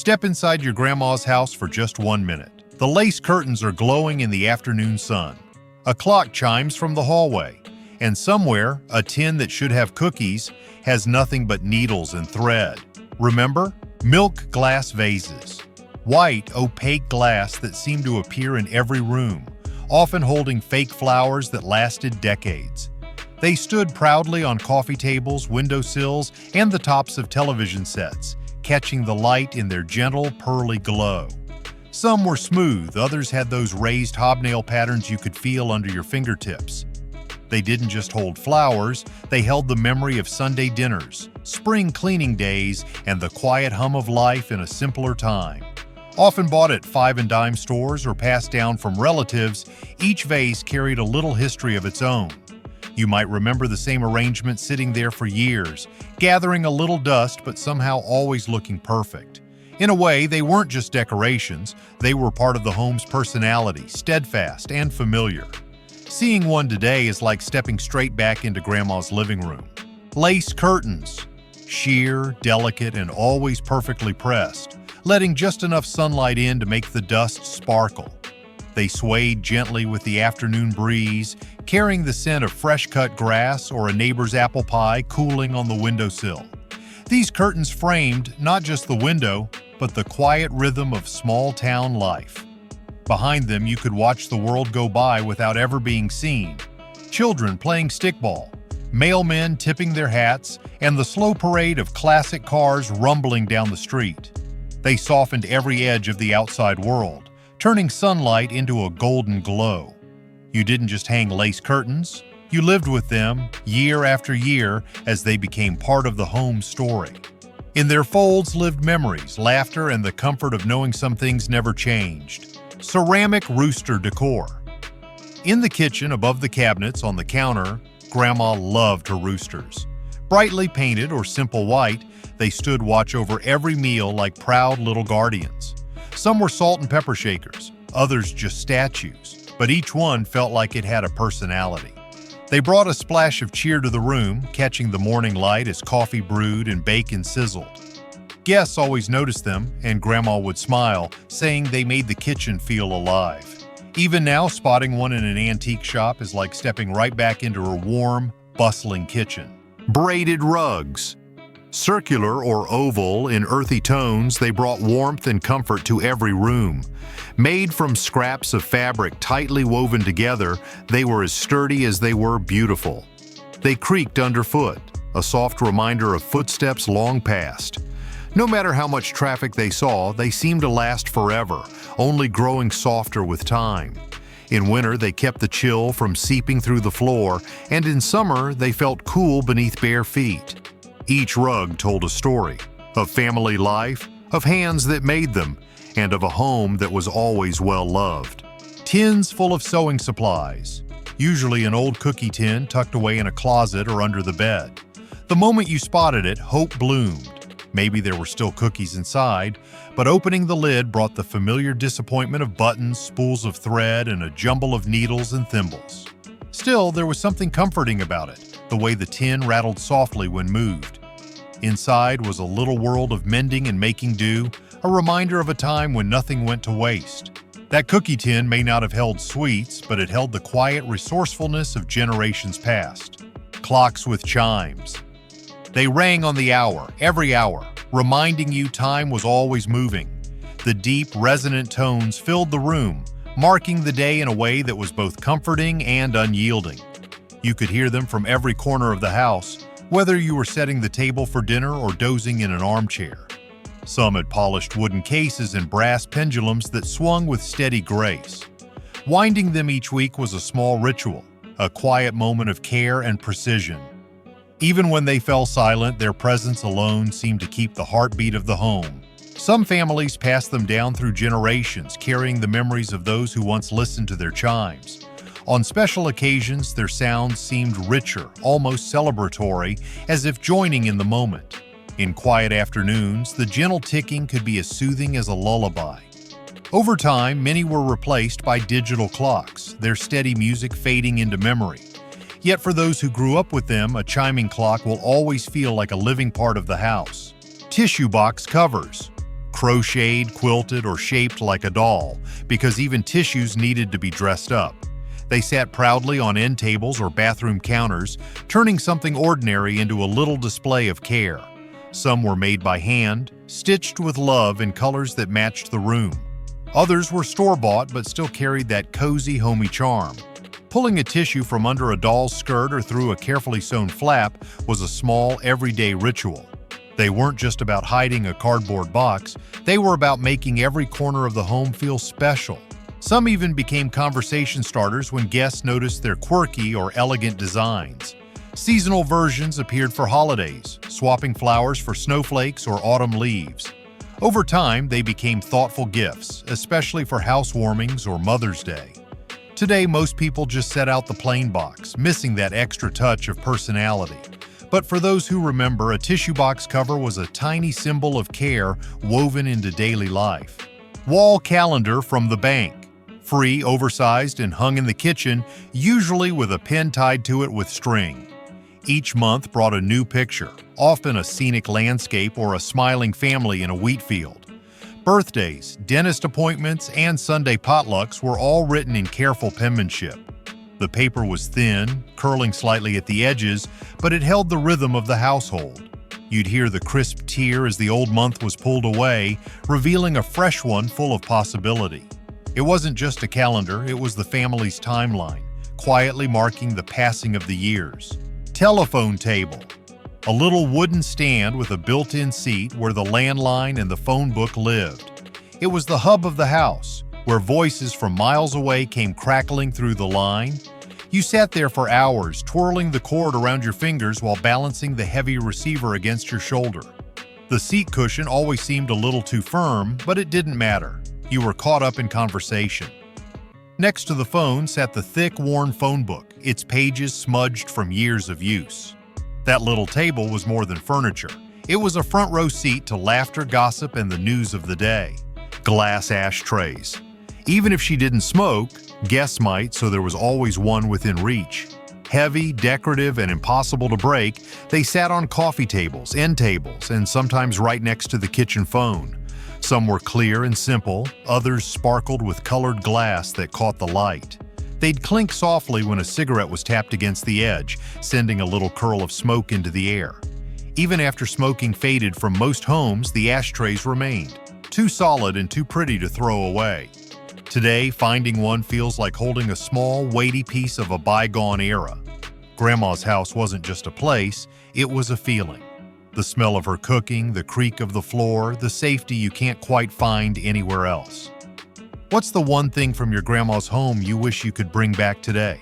Step inside your grandma's house for just 1 minute. The lace curtains are glowing in the afternoon sun. A clock chimes from the hallway, and somewhere, a tin that should have cookies has nothing but needles and thread. Remember? Milk glass vases. White, opaque glass that seemed to appear in every room, often holding fake flowers that lasted decades. They stood proudly on coffee tables, windowsills, and the tops of television sets, catching the light in their gentle, pearly glow. Some were smooth, others had those raised hobnail patterns you could feel under your fingertips. They didn't just hold flowers, they held the memory of Sunday dinners, spring cleaning days, and the quiet hum of life in a simpler time. Often bought at 5 and dime stores or passed down from relatives, each vase carried a little history of its own. You might remember the same arrangement sitting there for years, gathering a little dust but somehow always looking perfect. In a way, they weren't just decorations, they were part of the home's personality, steadfast and familiar. Seeing one today is like stepping straight back into Grandma's living room. Lace curtains, sheer, delicate, and always perfectly pressed, letting just enough sunlight in to make the dust sparkle. They swayed gently with the afternoon breeze, carrying the scent of fresh-cut grass or a neighbor's apple pie cooling on the windowsill. These curtains framed not just the window, but the quiet rhythm of small-town life. Behind them, you could watch the world go by without ever being seen. Children playing stickball, mailmen tipping their hats, and the slow parade of classic cars rumbling down the street. They softened every edge of the outside world, turning sunlight into a golden glow. You didn't just hang lace curtains, you lived with them year after year as they became part of the home story. In their folds lived memories, laughter, and the comfort of knowing some things never changed. Ceramic rooster decor. In the kitchen, above the cabinets, on the counter, Grandma loved her roosters. Brightly painted or simple white, they stood watch over every meal like proud little guardians. Some were salt and pepper shakers, others just statues, but each one felt like it had a personality. They brought a splash of cheer to the room, catching the morning light as coffee brewed and bacon sizzled. Guests always noticed them, and Grandma would smile, saying they made the kitchen feel alive. Even now, spotting one in an antique shop is like stepping right back into her warm, bustling kitchen. Braided rugs. Circular or oval in earthy tones, they brought warmth and comfort to every room. Made from scraps of fabric tightly woven together, they were as sturdy as they were beautiful. They creaked underfoot, a soft reminder of footsteps long past. No matter how much traffic they saw, they seemed to last forever, only growing softer with time. In winter, they kept the chill from seeping through the floor, and in summer, they felt cool beneath bare feet. Each rug told a story, of family life, of hands that made them, and of a home that was always well loved. Tins full of sewing supplies, usually an old cookie tin tucked away in a closet or under the bed. The moment you spotted it, hope bloomed. Maybe there were still cookies inside, but opening the lid brought the familiar disappointment of buttons, spools of thread, and a jumble of needles and thimbles. Still, there was something comforting about it, the way the tin rattled softly when moved. Inside was a little world of mending and making do, a reminder of a time when nothing went to waste. That cookie tin may not have held sweets, but it held the quiet resourcefulness of generations past. Clocks with chimes. They rang on the hour, every hour, reminding you time was always moving. The deep, resonant tones filled the room, marking the day in a way that was both comforting and unyielding. You could hear them from every corner of the house, whether you were setting the table for dinner or dozing in an armchair. Some had polished wooden cases and brass pendulums that swung with steady grace. Winding them each week was a small ritual, a quiet moment of care and precision. Even when they fell silent, their presence alone seemed to keep the heartbeat of the home. Some families passed them down through generations, carrying the memories of those who once listened to their chimes. On special occasions, their sounds seemed richer, almost celebratory, as if joining in the moment. In quiet afternoons, the gentle ticking could be as soothing as a lullaby. Over time, many were replaced by digital clocks, their steady music fading into memory. Yet for those who grew up with them, a chiming clock will always feel like a living part of the house. Tissue box covers. crocheted, quilted, or shaped like a doll, because even tissues needed to be dressed up. They sat proudly on end tables or bathroom counters, turning something ordinary into a little display of care. Some were made by hand, stitched with love in colors that matched the room. Others were store-bought but still carried that cozy, homey charm. Pulling a tissue from under a doll's skirt or through a carefully sewn flap was a small, everyday ritual. They weren't just about hiding a cardboard box, they were about making every corner of the home feel special. Some even became conversation starters when guests noticed their quirky or elegant designs. Seasonal versions appeared for holidays, swapping flowers for snowflakes or autumn leaves. Over time, they became thoughtful gifts, especially for housewarmings or Mother's Day. Today, most people just set out the plain box, missing that extra touch of personality. But for those who remember, a tissue box cover was a tiny symbol of care woven into daily life. Wall calendar from the bank. Free, oversized, and hung in the kitchen, usually with a pin tied to it with string. Each month brought a new picture, often a scenic landscape or a smiling family in a wheat field. Birthdays, dentist appointments, and Sunday potlucks were all written in careful penmanship. The paper was thin, curling slightly at the edges, but it held the rhythm of the household. You'd hear the crisp tear as the old month was pulled away, revealing a fresh one full of possibility. It wasn't just a calendar, it was the family's timeline, quietly marking the passing of the years. Telephone table. A little wooden stand with a built-in seat where the landline and the phone book lived. It was the hub of the house, where voices from miles away came crackling through the line. You sat there for hours, twirling the cord around your fingers while balancing the heavy receiver against your shoulder. The seat cushion always seemed a little too firm, but it didn't matter. You were caught up in conversation. Next to the phone sat the thick, worn phone book, its pages smudged from years of use. That little table was more than furniture. It was a front row seat to laughter, gossip, and the news of the day. Glass ashtrays. Even if she didn't smoke, guests might, so there was always one within reach. Heavy, decorative, and impossible to break, they sat on coffee tables, end tables, and sometimes right next to the kitchen phone. Some were clear and simple, others sparkled with colored glass that caught the light. They'd clink softly when a cigarette was tapped against the edge, sending a little curl of smoke into the air. Even after smoking faded from most homes, the ashtrays remained, too solid and too pretty to throw away. Today, finding one feels like holding a small, weighty piece of a bygone era. Grandma's house wasn't just a place, it was a feeling. The smell of her cooking, the creak of the floor, the safety you can't quite find anywhere else. What's the one thing from your grandma's home you wish you could bring back today?